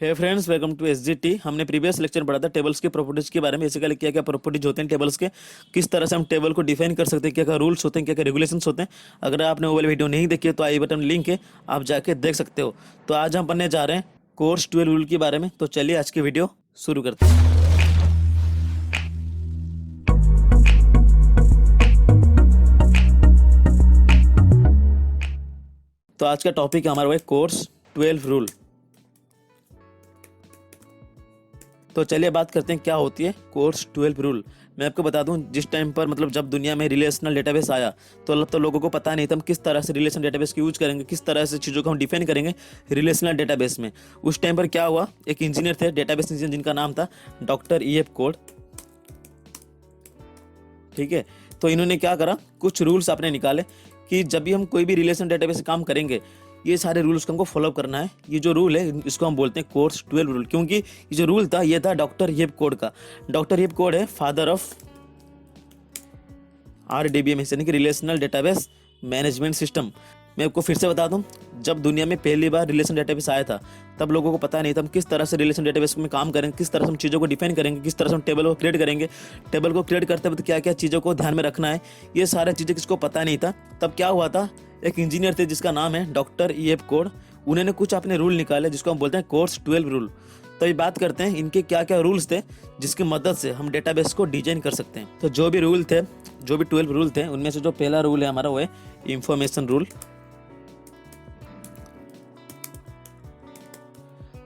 Hey friends, welcome to SGT. हमने previous lecture पढ़ा था टेबल्स की प्रॉपर्टीज के बारे में। बेसिकली क्या क्या प्रॉपर्टीज होते हैं टेबल्स के, किस तरह से हम टेबल को डिफाइन कर सकते हैं, क्या क्या रूल्स होते हैं, क्या क्या रेगुलेशंस होते हैं। अगर आपने वो वाली वीडियो नहीं देखी है तो आई बटन लिंक है, आप जाके देख सकते हो। तो आज हम पढ़ने जा रहे हैं कोर्स 12 रूल के बारे में। तो चलिए आज की वीडियो शुरू करते हैं। तो आज का टॉपिक हमारा है कोर्स 12 रूल। तो चलिए बात करते हैं क्या होती है कोर्स 12 रूल। मैं आपको बता दूं, जिस टाइम पर मतलब जब दुनिया में रिलेशनल डेटाबेस आया तो लोगों को पता नहीं था हम किस तरह से रिलेशनल डेटाबेस को यूज करेंगे, किस तरह से चीज़ों को हम डिफाइन करेंगे रिलेशनल डेटाबेस में। उस टाइम पर क्या हुआ, एक इंजीनियर थे, डेटाबेस इंजीनियर, जिनका नाम था डॉक्टर EF कोड। ठीक है, तो इन्होंने क्या करा, कुछ रूल्स आपने निकाले कि जब भी हम कोई भी रिलेशन डेटाबेस से काम करेंगे, ये सारे रूल्स को हमको फॉलो करना है। ये जो रूल है इसको हम बोलते हैं कोर्स 12 रूल, क्योंकि ये जो रूल था ये था डॉक्टर येब कोड का। डॉक्टर येब कोड है फादर ऑफ RDBMS यानी कि रिलेशनल डेटाबेस मैनेजमेंट सिस्टम। मैं आपको फिर से बता दूं, जब दुनिया में पहली बार रिलेशन डेटाबेस आया था तब लोगों को पता नहीं था हम किस तरह से रिलेशन डेटाबेस में काम करेंगे, किस तरह से हम चीज़ों को डिफाइन करेंगे, किस तरह से हम टेबल को क्रिएट करेंगे। टेबल को क्रिएट करते वक्त क्या क्या चीज़ों को ध्यान में रखना है, ये सारी चीज़ें किसको पता नहीं था। तब क्या हुआ था, एक इंजीनियर थे जिसका नाम है डॉक्टर EF कोड। उन्होंने कुछ अपने रूल निकाले जिसको हम बोलते हैं कोर्स 12 रूल। तो ये बात करते हैं इनके क्या क्या रूल्स थे जिसकी मदद से हम डेटाबेस को डिजाइन कर सकते हैं। तो जो भी रूल थे, जो भी 12 रूल थे, उनमें से जो पहला रूल है हमारा वो है इंफॉर्मेशन रूल।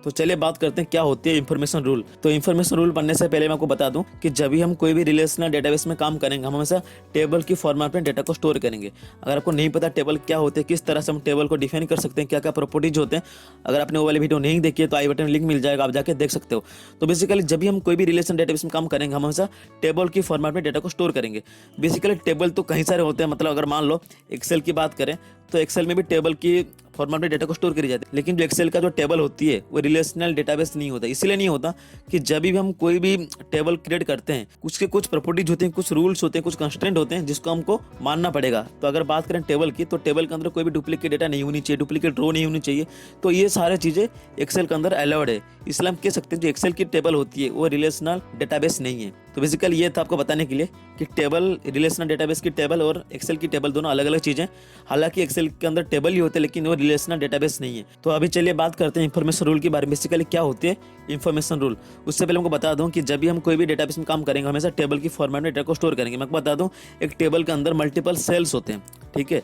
तो चलिए बात करते हैं क्या होती है इंफॉर्मेशन रूल। तो इंफॉर्मेशन रूल पढ़ने से पहले मैं आपको बता दूं कि जब भी हम कोई भी रिलेशनल डेटाबेस में काम करेंगे, हम हमेशा टेबल की फॉर्मेट में डेटा को स्टोर करेंगे। अगर आपको नहीं पता टेबल क्या होते हैं, किस तरह से हम टेबल को डिफाइन कर सकते हैं, क्या क्या प्रॉपर्टीज होते हैं, अगर आपने वो वाली वीडियो नहीं देखी है तो आई बटन में लिंक मिल जाएगा, आप जाके देख सकते हो। तो बेसिकली जब भी हम कोई भी रिलेशन डेटाबेस में काम करेंगे, हम हमेशा टेबल की फॉर्मेट में डेटा को स्टोर करेंगे। बेसिकली टेबल तो कई सारे होते हैं, मतलब अगर मान लो एक्सेल की बात करें तो एक्सेल में भी टेबल की फॉर्मेट में डेटा को स्टोर करी जाती है। लेकिन जो एक्सेल का जो टेबल होती है वो रिलेशनल डेटाबेस नहीं होता। इसलिए नहीं होता कि जब भी हम कोई भी टेबल क्रिएट करते हैं, उसके कुछ प्रॉपर्टीज होते हैं, कुछ रूल्स होते हैं, कुछ कंस्ट्रेंट होते हैं जिसको हमको मानना पड़ेगा। तो अगर बात करें टेबल की, तो टेबल के अंदर कोई भी डुप्लीकेट डेटा नहीं होनी चाहिए, डुप्लीकेट रो नहीं होनी चाहिए। तो ये सारी चीज़ें एक्सेल के अंदर अलाउड है। इसलिए हम कह सकते हैं जो एक्सेल की टेबल होती है वो रिलेशनल डेटाबेस नहीं है। तो बेसिकली ये था आपको बताने के लिए कि टेबल, रिलेशनल डेटाबेस की टेबल और एक्सेल की टेबल दोनों अलग अलग चीज़ें। हालांकि एक्सेल के अंदर टेबल ही होते हैं लेकिन वो रिलेशनल डेटाबेस नहीं है। तो अभी चलिए बात करते हैं इंफॉर्मेशन रूल के बारे में। बेसिकली क्या होती है इंफॉर्मेशन रूल, उससे पहले हमको बता दूं कि जब भी हम कोई भी डेटाबेस में काम करेंगे हमेशा टेबल की फॉर्मेट में डेटा को स्टोर करेंगे। मैं आपको बता दूं, एक टेबल के अंदर मल्टीपल सेल्स होते हैं। ठीक है,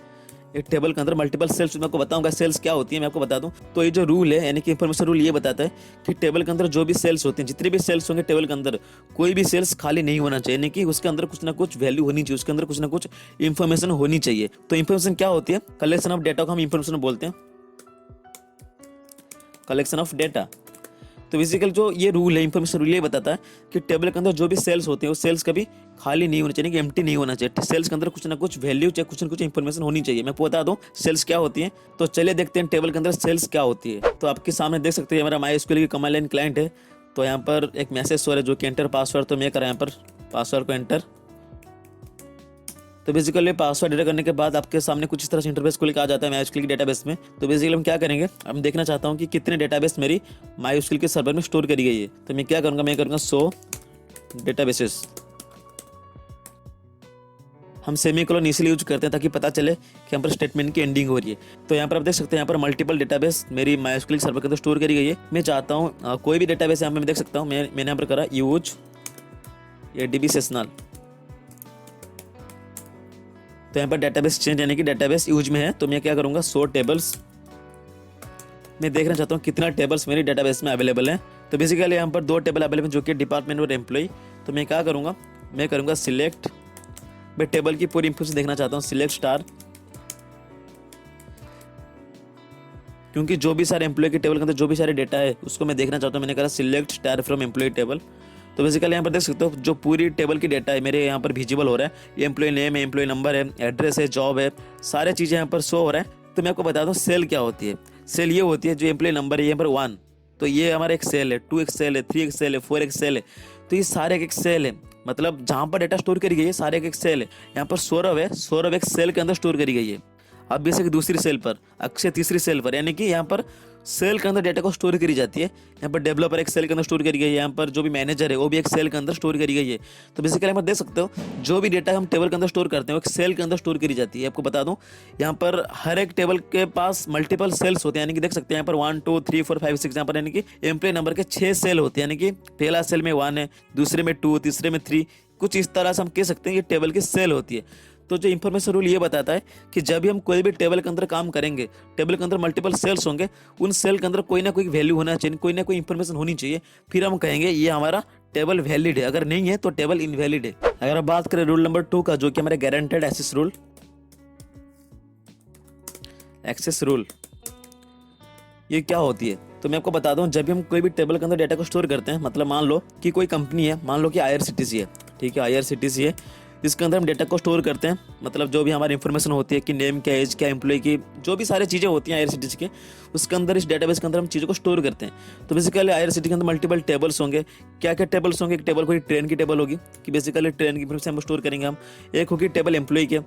एक टेबल के अंदर मल्टीपल सेल्स, मैं आपको बताऊंगा सेल्स क्या होती है, मैं आपको बता दूं। तो ये जो रूल है यानी कि इंफॉर्मेशन रूल ये बताता है कि टेबल के अंदर जो भी सेल्स होते हैं, जितने भी सेल्स होंगे टेबल के अंदर, कोई भी सेल्स खाली नहीं होना चाहिए, यानी कि उसके अंदर कुछ ना कुछ वैल्यू होनी चाहिए, उसके अंदर कुछ ना कुछ इंफॉर्मेशन होनी चाहिए। तो इंफॉर्मेशन क्या होती है, कलेक्शन ऑफ डेटा को हम इंफॉर्मेशन बोलते हैं, कलेक्शन ऑफ डेटा। तो बेसिकली जो ये रूल है, इंफॉर्मेशन रूल ये बताता है कि टेबल के अंदर जो भी सेल्स होते हैं वो सेल्स कभी खाली नहीं होना चाहिए, कि एम्प्टी नहीं होना चाहिए। सेल्स के अंदर कुछ ना कुछ वैल्यू चाहे कुछ ना कुछ इंफॉर्मेशन होनी चाहिए। मैं बता दूं सेल्स क्या होती है। तो चलिए देखते हैं टेबल के अंदर सेल्स क्या होती है। तो आपके सामने देख सकते हैं हमारा MySQL की कमांड लाइन क्लाइंट है। तो यहाँ पर एक मैसेज शो है जो कि एंटर पासवर्ड। तो मैं करा यहाँ पर पासवर्ड को एंटर। तो बेसिकली पासवर्ड एंटर करने के बाद आपके सामने कुछ इस तरह से इंटरफेस खुल के आ जाता है MySQL की डेटाबेस में। तो बेसिकली हम क्या करेंगे, हम देखना चाहता हूँ कि कितने डेटाबेस मेरी MySQL के सर्वर में स्टोर करी गई है। तो मैं क्या करूँगा, मैं करूँगा शो डेटाबेसेस। हम सेमीकोलन इसलिए यूज करते हैं ताकि पता चले कि यहाँ पर स्टेटमेंट की एंडिंग हो रही है। तो यहाँ पर आप देख सकते हैं यहाँ पर मल्टीपल डेटाबेस मेरी MySQL सर्वर के अंदर स्टोर करी गई है। मैं चाहता हूँ कोई भी डेटाबेस यहाँ पर मैं देख सकता हूँ, मैंने यहाँ पर करा यूज ADB सेशनल। तो यहाँ पर डेटाबेस चेंज यानी कि डेटाबेस यूज में है। तो मैं क्या करूँगा, शो टेबल्स। मैं देखना चाहता हूँ कितना टेबल्स मेरी डेटाबेस में अवेलेबल है। तो बेसिकली यहाँ पर दो टेबल अवेलेबल है जो कि डिपार्टमेंट और एम्प्लॉय। तो मैं क्या करूँगा, मैं करूँगा सिलेक्ट। मैं टेबल की पूरी इंफॉर्मेशन देखना चाहता हूँ, सिलेक्ट स्टार। क्योंकि जो भी सारे एम्प्लॉय के टेबल के अंदर जो भी सारे डेटा है उसको मैं देखना चाहता हूँ। मैंने कहा select star from employ table. तो बेसिकली यहाँ पर देख सकते हो जो पूरी टेबल की डेटा है मेरे यहाँ पर विजिबल हो रहा है। ये एम्प्लॉय नेम है, एम्प्लॉय नंबर है, एड्रेस है, जॉब है, सारे चीज़ें यहाँ पर शो हो रहा है। तो मैं आपको बता दूँ सेल क्या होती है। सेल ये होती है जो एम्प्लॉय नंबर है यहाँ पर 1, तो ये हमारा एक सेल है, 2 एक सेल है, 3 एक सेल है, 4 एक सेल है। तो ये सारे एक सेल है, मतलब जहाँ पर डेटा स्टोर करी गई है सारे एक सेल है। यहाँ पर सौरभ है, सौरभ एक सेल के अंदर स्टोर करी गई है। अब बेसिक दूसरी सेल पर, अक्षय तीसरी सेल पर, यानी कि यहाँ पर सेल के अंदर डेटा को स्टोर करी जाती है। यहाँ पर डेवलपर एक सेल के अंदर स्टोर करी गई है, यहाँ पर जो भी मैनेजर है वो भी एक सेल के अंदर स्टोर करी गई है। तो बेसिकली यहाँ पर देख सकते हो जो भी डेटा हम टेबल के अंदर स्टोर करते हैं वो एक सेल के अंदर स्टोर करी जाती है। आपको बता दूं यहाँ पर हर एक टेबल के पास मल्टीपल सेल्स होते हैं, यानी कि देख सकते हैं यहाँ पर 1 2 3 4 5 6 यहाँ पर यानी कि एम्प्लॉय नंबर के 6 सेल होते हैं, यानी कि पहला सेल में 1 है, दूसरे में 2, तीसरे में 3, कुछ इस तरह से हम कह सकते हैं ये टेबल की सेल होती है। तो जो इन्फॉर्मेशन रूल ये बताता है कि जब भी हम कोई भी टेबल के अंदर काम करेंगे, टेबल के अंदर मल्टीपल सेल्स होंगे, उन सेल के अंदर कोई ना कोई वैल्यू होना चाहिए, कोई ना कोई इन्फॉर्मेशन होनी चाहिए, फिर हम कहेंगे ये हमारा टेबल वैलिड है। अगर नहीं है तो टेबल इनवैलिड है। अगर आप बात करें रूल नंबर 2 का, जो कि हमारे guaranteed access rule, access rule ये क्या होती है तो मैं आपको बता दूं, जब भी हम कोई भी टेबल के अंदर डेटा को स्टोर करते हैं, मतलब मान लो कि कोई कंपनी है, मान लो कि IRCTC है, ठीक है, IRCTC है, इसके अंदर हम डेटा को स्टोर करते हैं, मतलब जो भी हमारी इंफॉर्मेशन होती है कि नेम क्या, एज क्या, एम्प्लॉय की जो भी सारी चीज़ें होती हैं IRCTC के, उसके अंदर इस डेटाबेस के अंदर हम चीज़ों को स्टोर करते हैं। तो बेसिकली IRCTC के अंदर मल्टीपल टेबल्स होंगे। क्या क्या टेबल्स होंगे? एक टेबल कोई ट्रेन की टेबल होगी कि बेसिकली ट्रेन की इंफॉर्मेशन हम स्टोर करेंगे हम। एक होगी टेबल एम्प्लॉय के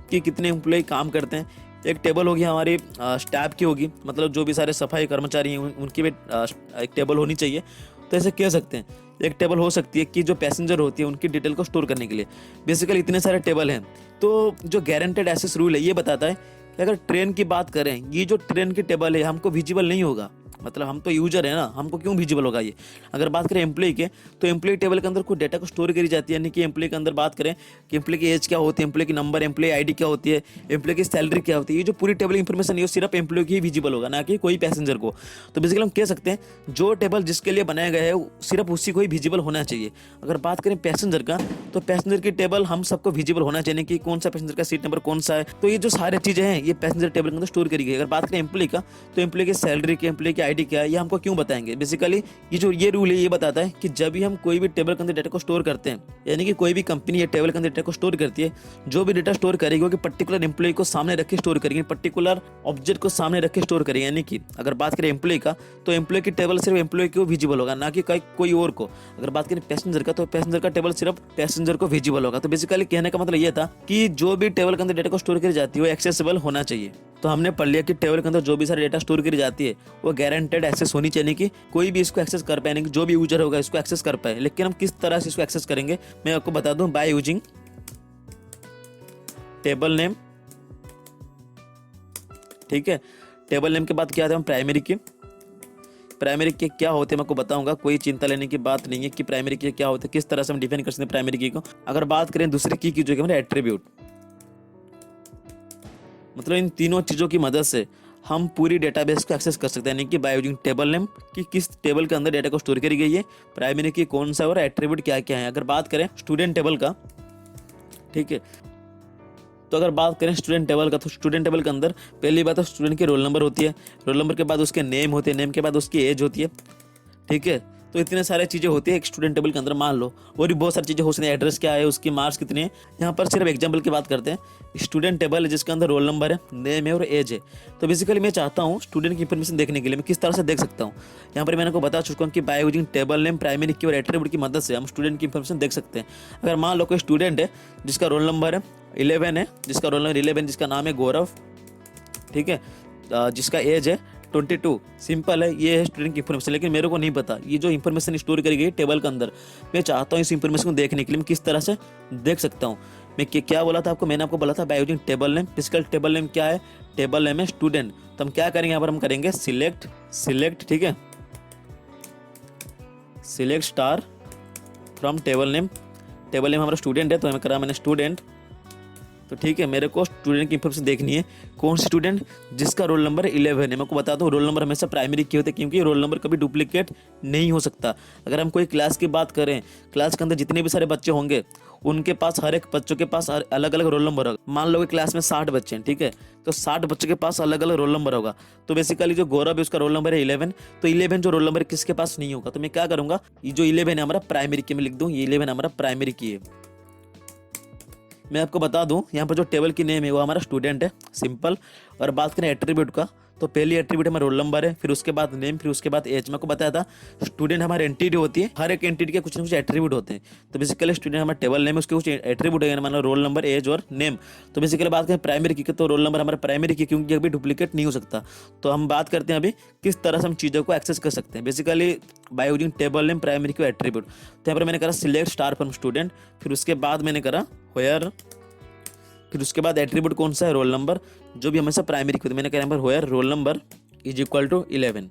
कि कितने एम्प्लॉय काम करते हैं। एक टेबल होगी हमारी स्टाफ की होगी, मतलब जो भी सारे सफाई कर्मचारी हैं उनकी भी एक टेबल होनी चाहिए। तो ऐसे कह सकते हैं एक टेबल हो सकती है कि जो पैसेंजर होती है उनकी डिटेल को स्टोर करने के लिए। बेसिकली इतने सारे टेबल हैं। तो जो गारंटेड एक्सेस रूल है ये बताता है कि अगर ट्रेन की बात करें, ये जो ट्रेन की टेबल है हमको विजिबल नहीं होगा, मतलब हम तो यूजर है ना, हमको क्यों विजिबल होगा ये। अगर बात करें एम्प्लॉय के, तो एम्प्लॉय टेबल के अंदर कोई डेटा को स्टोर करी जाती है, यानी कि एम्प्लॉय के अंदर बात करें कि एम्प्लॉय की एज क्या होती है, एम्प्लॉय की नंबर, एम्प्लॉय आईडी क्या होती है, एम्प्लॉय की सैलरी क्या होती है, ये जो पूरी टेबल इंफॉर्मेशन है सिर्फ एम्प्लॉय की ही विजिबल होगा, ना कि कोई पैसेंजर को। तो बेसिकली हम कह सकते हैं जो टेबल जिसके लिए बनाया गया है सिर्फ उसी को ही विजिबल होना चाहिए। अगर बात करें पैसेंजर का, तो पैसेंजर की टेबल हम सबको विजिबल होना चाहिए कि कौन सा पैसेंजर का सीट नंबर कौन सा है। तो ये जो सारी चीजें हैं ये पैसेंजर टेबल के अंदर स्टोर करी गई। अगर बात करें एम्प्लॉय का, तो एम्प्लॉय की सैलरी की, एम्प्लॉय की आईडी क्या है, ये हमको क्यों बताएंगे। बेसिकली ये रूल है ये बताता है कि जब भी हम कोई भी टेबल के अंदर डेटा को स्टोर करते हैं, यानी कि कोई भी कंपनी है टेबल के अंदर डेटा को स्टोर करती है, जो भी डेटा स्टोर करेगी वो कि पर्टिकुलर एम्प्लॉय को सामने रख के स्टोर करेगी, पर्टिकुलर ऑब्जेक्ट को सामने रख के स्टोर करेगी। यानी कि अगर बात करें एम्प्लॉय का, तो एम्प्लॉय की टेबल सिर्फ एम्प्लॉय को विजिबल होगा, ना कि कोई और को। अगर बात करें पैसेंजर का, तो पैसेंजर का टेबल सिर्फ पैसेंजर को विजिबल होगा। तो बेसिकली कहने का मतलब ये था कि जो भी टेबल के अंदर डेटा को स्टोर करी जाती है वो एक्सेसिबल होना चाहिए। तो हमने पढ़ लिया कि टेबल के अंदर जो भी सारी डेटा स्टोर करी जाती है वो गारंटेड एक्सेस होनी चाहिए, कि कोई भी इसको एक्सेस कर पाए, जो भी यूजर होगा इसको एक्सेस कर पाए। लेकिन हम किस तरह से इसको एक्सेस करेंगे मैं आपको बता दूं, बाय यूजिंग टेबल नेम। ठीक है, टेबल नेम के बाद क्या आता है प्राइमरी की। प्राइमरी की क्या होते हैं मैं आपको बताऊंगा, कोई चिंता लेने की बात नहीं है कि प्राइमरी की क्या होते हैं, किस तरह से हम डिफाइन कर सकते हैं प्राइमरी की को। अगर बात करें दूसरी की जो है एट्रीब्यूट, मतलब इन तीनों चीजों की मदद से हम पूरी डेटाबेस को एक्सेस कर सकते हैं, यानी कि बाय यूजिंग टेबल नेम कि किस टेबल के अंदर डेटा को स्टोर करी गई है, प्राइमरी की कौन सा और एट्रीब्यूट क्या क्या है। अगर बात करें स्टूडेंट टेबल का, ठीक है, तो अगर बात करें स्टूडेंट टेबल का, तो स्टूडेंट टेबल के अंदर पहली बात तो स्टूडेंट की रोल नंबर होती है, रोल नंबर के बाद उसके नेम होते हैं, नेम के बाद उसकी एज होती है। ठीक है, तो इतने सारे चीज़ें होती है एक स्टूडेंट टेबल के अंदर। मान लो और भी बहुत सारी चीज़ें हो सकती हैं, एड्रेस क्या है, उसकी मार्क्स कितने हैं। यहाँ पर सिर्फ एग्जांपल की बात करते हैं। स्टूडेंट टेबल है जिसके अंदर रोल नंबर है, नेम है और एज है। तो बेसिकली मैं चाहता हूँ स्टूडेंट की इंफॉर्मेशन देखने के लिए मैं किस तरह से देख सकता हूँ। यहाँ पर मैंने आपको बता चुका हूँ कि by using table name, primary की और एट्रीब्यूट की मदद से हम स्टूडेंट की इंफॉर्मेशन देख सकते हैं। अगर मान लो कोई स्टूडेंट है जिसका रोल नंबर है 11 है, जिसका रोल नंबर 11, जिसका नाम है गौरव, ठीक है, जिसका एज है 22, सिंपल है, ये है स्टूडेंट की इन्फॉर्मेशन। लेकिन मेरे को नहीं पता ये जो इन्फॉर्मेशन स्टोर करी गई टेबल के अंदर, मैं चाहता हूँ इस इन्फॉर्मेशन को देखने के लिए मैं किस तरह से देख सकता हूँ। मैं क्या बोला था आपको, मैंने आपको बोला था by using table name. Physical table name क्या है, टेबल नेम है स्टूडेंट। तो हम क्या करेंगे यहाँ पर, हम करेंगे सिलेक्ट, ठीक है, select star from table name. Table name हमारा स्टूडेंट है, तो हमें करा मैंने स्टूडेंट। तो ठीक है, मेरे को स्टूडेंट की इंफॉर्मेशन देखनी है। कौन सी स्टूडेंट, जिसका रोल नंबर 11 है। मैं को बता दूं रोल नंबर हमेशा प्राइमरी की होते हैं, क्योंकि रोल नंबर कभी डुप्लीकेट नहीं हो सकता। अगर हम कोई क्लास की बात करें, क्लास के अंदर जितने भी सारे बच्चे होंगे उनके पास, हर एक बच्चों के पास अलग अलग रोल नंबर होगा। मान लो कि क्लास में 60 बच्चे हैं, ठीक है, तो 60 बच्चों के पास अलग अलग रोल नंबर होगा। तो बेसिकली जो गौरव है उसका रोल नंबर है 11, तो 11 जो रोल नंबर किसके पास नहीं होगा। तो मैं क्या करूंगा, ये जो 11 है हमारा प्राइमरी की, मैं लिख दूं ये 11 हमारा प्राइमरी की है। मैं आपको बता दूं यहाँ पर जो टेबल की नेम है वो हमारा स्टूडेंट है, सिंपल। और बात करें एट्रीब्यूट का, तो पहली एट्रीब्यूट हमारा रोल नंबर है, फिर उसके बाद नेम, फिर उसके बाद एज। मैं आपको बताया था स्टूडेंट हमारी एंटिटी होती है, हर एक एंटिटी के कुछ ना कुछ एट्रीब्यूट होते हैं। तो बेसिकली स्टूडेंट हमारा टेबल नेम, उसके कुछ एट्रीब्यूट है, हमारा रोल नंबर, एज और नेम। तो बेसिकली बात करें प्राइमरी की, तो रोल नंबर हमारा प्राइमरी की, क्योंकि अभी डुप्लीकेट नहीं हो सकता। तो हम बात करते हैं अभी किस तरह से हम चीज़ों को एक्सेस कर सकते हैं, basically by using table name primary की एट्रीब्यूट। तो यहाँ पर मैंने करा सिलेक्ट स्टार फ्रॉम स्टूडेंट, फिर उसके बाद मैंने करा वेयर, फिर उसके बाद एट्रीब्यूट कौन सा है, रोल नंबर, जो भी हमेशा प्राइमरी की। तो मैंने कहा where roll number is equal to 11।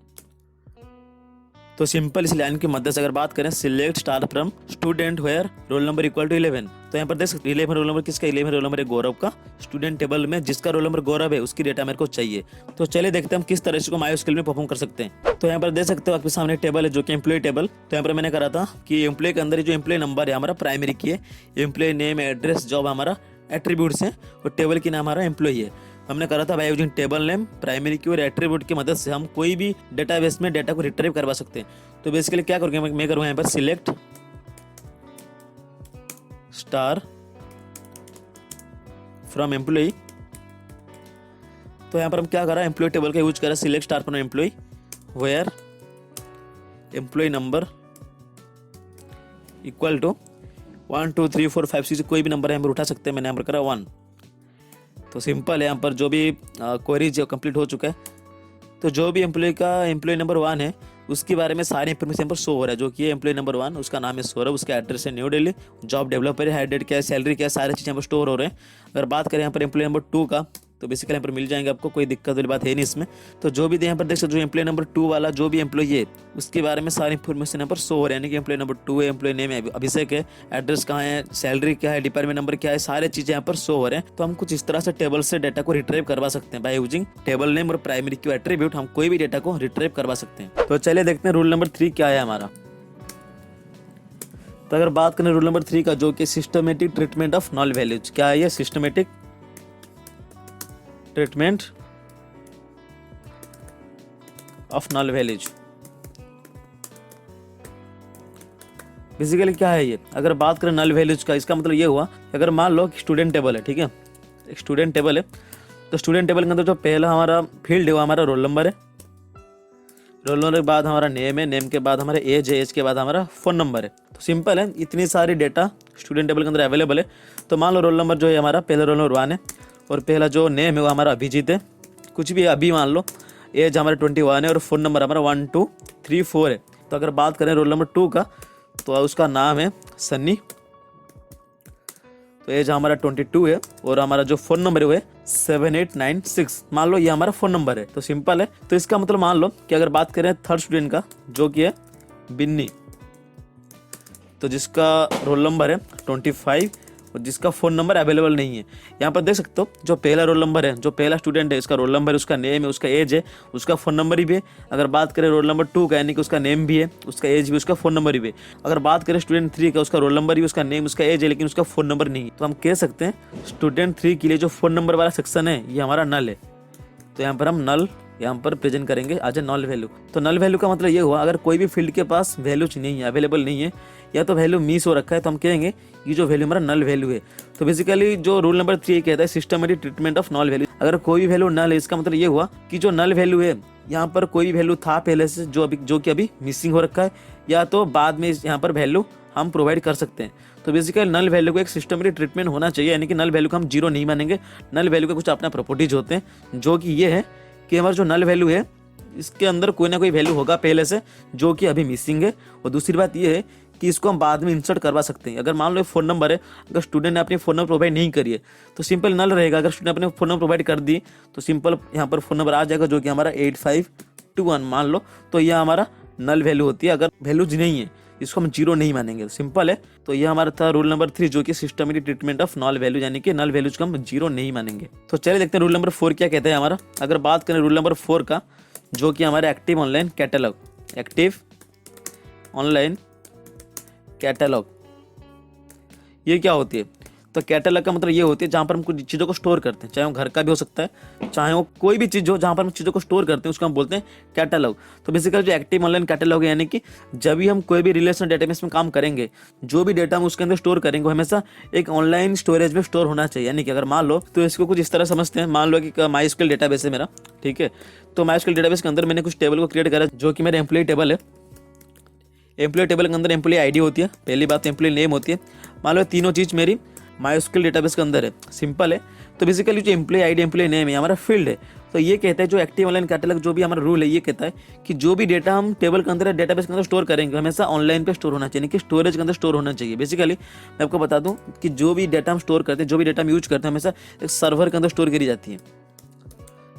तो सिंपल इस लाइन की मदद से अगर बात करें select star from student where roll number equal to 11, तो यहाँ पर देख सकते 11 रोल नंबर किसका, 11 रोल नंबर है गौरव का। स्टूडेंट टेबल में जिसका रोल नंबर गौरव है उसकी डेटा मेरे को चाहिए। तो चलिए देखते हैं हम किस तरह से MySQL में परफॉर्म कर सकते हैं। तो यहाँ पर देख सकते हो आपके सामने टेबल है जो कि एम्प्लॉय टेबल। तो यहाँ पर मैंने करा था कि एम्प्लॉय के अंदर जो एम्प्लॉय नंबर है हमारा प्राइमरी की है, एम्प्लॉय नेम, एड्रेस, जॉब हमारा एट्रीब्यूट्स हैं, और टेबल की नाम हमारा एम्प्लॉय है। हमने करा था by using table name primary की और एट्रीब्यूट की मदद से हम कोई भी डेटाबेस में डेटा को रिट्रीव करवा सकते हैं। तो बेसिकली क्या करूँगा मैं करूँगा यहाँ पर सिलेक्ट स्टार फ्रॉम एम्प्लॉय। तो यहाँ पर हम क्या करा, एम्प्लॉय टेबल का यूज करा, select star from employee where employee number equal to 1 2 3 4 5 6 कोई भी नंबर यहाँ पर उठा सकते हैं। मैंने यहाँ पर करा 1। तो सिंपल है, यहाँ पर जो भी क्वेरी जो कंप्लीट हो चुका है, तो जो भी एम्प्लॉय का एम्प्लॉय नंबर 1 है उसके बारे में सारी इंफॉर्मेशन पर शो हो रहा है, जो कि एम्प्लॉय नंबर 1, उसका नाम है सौरभ, उसका एड्रेस है न्यू दिल्ली, जॉब डेवलपर है, हेड डेट क्या है, सैलरी क्या है, सारी चीज़ें यहाँ पर स्टोर हो रहे हैं। अगर बात करें यहाँ पर एम्प्लॉय नंबर 2 का, तो बेसिकली यहाँ पर मिल जाएंगे आपको, कोई दिक्कत वाली बात है नहीं इसमें। तो जो भी यहाँ पर देख सकते जो एम्प्लॉय नंबर 2 वाला जो भी एम्प्लॉय है उसके बारे में सारी इन्फॉर्मेशन यहाँ पर शो हो रहा है, यानी कि एम्प्लॉय नंबर 2 है, एम्प्लॉय नेम है अभिषेक है, एड्रेस कहाँ है, सैलरी क्या है, डिपार्टमेंट नंबर क्या है, सारी चीज़ें यहाँ पर शो हो रहे हैं। तो हम कुछ इस तरह से टेबल से डेटा को रिट्रीव करवा सकते हैं बाय यूजिंग टेबल नेम और प्राइमरी की एट्रीब्यूट। हम कोई भी डेटा को रिट्रीव करवा सकते हैं। तो चलिए देखते हैं रूल नंबर 3 क्या है हमारा। तो अगर बात करें रूल नंबर 3 का, जो कि systematic treatment of null values, क्या है ये, systematic treatment of null values. Basically क्या है ये, अगर बात करें नल वैल्यूज का, इसका मतलब ये हुआ कि अगर मान लो कि स्टूडेंट टेबल है, ठीक है, एक स्टूडेंट टेबल है, तो स्टूडेंट टेबल के अंदर जो पहला हमारा फील्ड है वो हमारा रोल नंबर है, रोल नंबर के बाद हमारा नेम है, नेम के बाद हमारा एज है, एज के बाद हमारा फ़ोन नंबर है। तो सिंपल है, इतनी सारी डेटा स्टूडेंट टेबल के अंदर अवेलेबल है। तो मान लो रोल नंबर जो है हमारा पहला रोल नंबर 1 है, और पहला जो नेम है वो हमारा अभिजीत है, कुछ भी अभी मान लो, एज हमारा 21 है, और फ़ोन नंबर हमारा 1 2 3 4 है। तो अगर बात करें रोल नंबर 2 का, तो उसका नाम है सन्नी, तो एज हमारा 22 है, और हमारा जो फ़ोन नंबर है वो है 7896। मान लो ये हमारा फ़ोन नंबर है। तो सिंपल है, तो इसका मतलब मान लो कि अगर बात करें थर्ड स्टूडेंट का, जो कि है बिन्नी, तो जिसका रोल नंबर है 25 और जिसका फ़ोन नंबर अवेलेबल नहीं है। यहाँ पर देख सकते हो जो पहला रोल नंबर है, जो पहला स्टूडेंट है, इसका रोल नंबर है, उसका नेम है, उसका एज है, उसका फ़ोन नंबर भी है। अगर बात करें रोल नंबर 2 का, यानी कि उसका नेम भी है, उसका एज भी, उसका फ़ोन नंबर भी है। अगर बात करें स्टूडेंट 3 का, उसका रोल नंबर भी, उसका नेम, उसका एज है, लेकिन उसका फ़ोन नंबर नहीं है। तो हम कह सकते हैं स्टूडेंट 3 के लिए जो फ़ोन नंबर वाला सेक्शन है ये हमारा नल है। तो यहाँ पर हम नल यहाँ पर प्रेजेंट करेंगे आज ए नल वैल्यू। तो नल वैल्यू का मतलब ये हुआ अगर कोई भी फील्ड के पास वैल्यूज नहीं है, अवेलेबल नहीं है, या तो वैल्यू मिस हो रखा है, तो हम कहेंगे ये जो वैल्यू हमारा नल वैल्यू है। तो बेसिकली जो रूल नंबर 3 कहता है systematic treatment of null value. अगर कोई भी वैल्यू नल है, इसका मतलब ये हुआ कि जो नल वैल्यू है यहाँ पर कोई भी वैल्यू था पहले से जो कि अभी मिसिंग हो रखा है, या तो बाद में यहाँ पर वैल्यू हम प्रोवाइड कर सकते हैं। तो बेसिकली नल वैल्यू को एक सिस्टमेटिक ट्रीटमेंट होना चाहिए, यानी कि नल वैल्यू को हम जीरो नहीं मानेंगे। नल वैल्यू के कुछ अपना प्रॉपर्टीज होते हैं, जो कि ये है कि हमारा जो नल वैल्यू है इसके अंदर कोई ना कोई वैल्यू होगा पहले से जो कि अभी मिसिंग है। और दूसरी बात ये है कि इसको हम बाद में इंसर्ट करवा सकते हैं। अगर मान लो फ़ोन नंबर है, अगर स्टूडेंट ने अपनी फ़ोन नंबर प्रोवाइड नहीं करी है तो सिंपल नल रहेगा। अगर स्टूडेंट अपने फ़ोन नंबर प्रोवाइड कर दी तो सिंपल यहाँ पर फ़ोन नंबर आ जाएगा, जो कि हमारा 8521 मान लो, तो यह हमारा नल वैल्यू होती है। अगर वैल्यूज नहीं है इसको हम जीरो नहीं मानेंगे, सिंपल है। तो ये हमारा था रूल नंबर 3, जो कि systematic treatment of null value, यानी कि नल वैल्यूज को हम जीरो नहीं मानेंगे। तो चलिए देखते हैं रूल नंबर 4 क्या कहते हैं हमारा। अगर बात करें रूल नंबर 4 का, जो कि हमारे active online catalogue, active online catalogue, ये क्या होती है। तो कैटलॉग का मतलब ये होती है जहाँ पर हम कुछ चीज़ों को स्टोर करते हैं, चाहे वो घर का भी हो सकता है, चाहे वो कोई भी चीज़ हो जहाँ पर हम चीज़ों को स्टोर करते हैं, उसको हम बोलते हैं कैटलॉग। तो बेसिकली जो एक्टिव ऑनलाइन कैटलॉग है, यानी कि जब भी हम कोई भी रिलेशनल डेटाबेस में काम करेंगे, जो भी डेटा हम उसके अंदर स्टोर करेंगे वो हमेशा एक ऑनलाइन स्टोरेज में स्टोर होना चाहिए। यानी कि अगर मान लो, तो इसको कुछ इस तरह समझते हैं, मान लो कि माई डेटाबेस है मेरा, ठीक है। तो माई डेटाबेस के अंदर मैंने कुछ टेबल को क्रिएट करा जो कि मेरा एम्प्लॉय टेबल है। एम्प्लॉय टेबल के अंदर एम्प्लॉय आईडी होती है, पहली बात तो एम्प्लॉय नेम होती है। मान लो तीनों चीज़ मेरी माईएसक्यूएल डेटाबेस के अंदर है, सिंपल है। तो बेसिकली जो एम्प्लॉय आईडी एम्प्लॉय नेम है हमारा फील्ड है। तो ये कहता है जो एक्टिव ऑनलाइन कैटलॉग जो भी हमारा रूल है, ये कहता है कि जो भी डेटा हम टेबल के अंदर डेटाबेस के अंदर स्टोर करेंगे हमेशा ऑनलाइन पे स्टोर होना चाहिए, कि स्टोरेज के अंदर स्टोर होना चाहिए। बेसिकली मैं आपको बता दूं कि जो भी डेटा हम स्टोर करते हैं, जो भी डेटा हम यूज करते हैं, हमेशा एक सर्वर के अंदर स्टोर करी जाती है।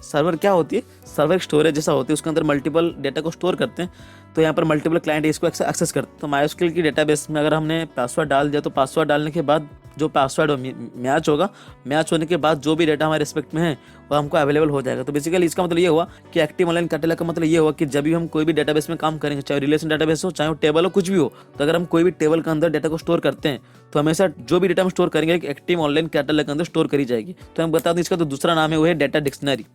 सर्वर क्या होती है? सर्वर स्टोरेज जैसा होती है, उसके अंदर मल्टीपल डेटा को स्टोर करते हैं। तो यहाँ पर मल्टीपल क्लाइंट इसको एक्सेस करते हैं। तो माईएसक्यूएल की डेटाबेस में अगर हमने पासवर्ड डाल दिया, तो पासवर्ड डालने के बाद जो पासवर्ड मैच होगा, मैच होने के बाद जो भी डेटा हमारे रिस्पेक्ट में है वो हमको अवेलेबल हो जाएगा। तो बेसिकली इसका मतलब ये हुआ कि एक्टिव ऑनलाइन कैटलॉग का मतलब ये हुआ कि जब भी हम कोई भी डेटाबेस में काम करेंगे, चाहे रिलेशन डेटाबेस हो, चाहे वो टेबल हो, कुछ भी हो, तो अगर हम कोई भी टेबल के अंदर डेटा को स्टोर करते हैं तो हमेशा जो भी डेटा हम स्टोर करेंगे एक एक्टिव ऑनलाइन कैटलॉग के अंदर स्टोर करी जाएगी। तो हम बता दें इसका तो दूसरा नाम है वो है डेटा डिक्शनरी।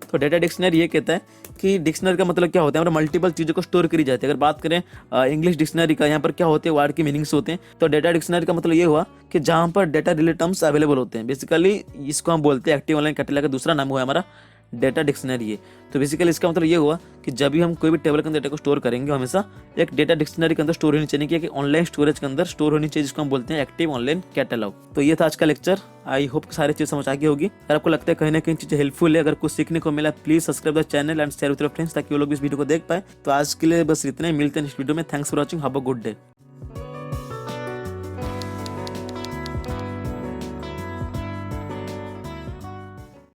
तो डेटा डिक्शनरी ये कहता है कि डिक्शनरी का मतलब क्या होता है, हमारे मल्टीपल चीज़ों को स्टोर करी जाती है। अगर बात करें इंग्लिश डिक्शनरी का, यहाँ पर क्या होते हैं, वर्ड के मीनिंग्स होते हैं। तो डेटा डिक्शनरी का मतलब ये हुआ कि जहाँ पर डेटा रिलेटेड टर्म्स अवेलेबल होते हैं। बेसिकली इसको हम बोलते हैं एक्टिव ऑनलाइन कैटलॉग का दूसरा नाम हुआ हमारा डेटा डिक्शनरी है। तो बेसिकली इसका मतलब ये हुआ कि जब भी हम कोई भी टेबल के अंदर डेटा को स्टोर करेंगे हमेशा एक डेटा डिक्शनरी के अंदर स्टोर होनी चाहिए, कि एक ऑनलाइन स्टोरेज के अंदर स्टोर होनी चाहिए, जिसको हम बोलते हैं एक्टिव ऑनलाइन कैटलॉग। तो ये था आज का लेक्चर। आई होप सारी चीज़ समझ आ गई होगी। अगर आपको लगता है कहीं ना कहीं चीज़ें हेल्पफुल है, अगर कुछ सीखने को मिला, please subscribe the channel and share with your friends, ताकि वो लोग भी इस वीडियो को देख पाए। तो आज के लिए बस इतना ही, मिलते हैं नेक्स्ट वीडियो में। Thanks for watching, have a good day.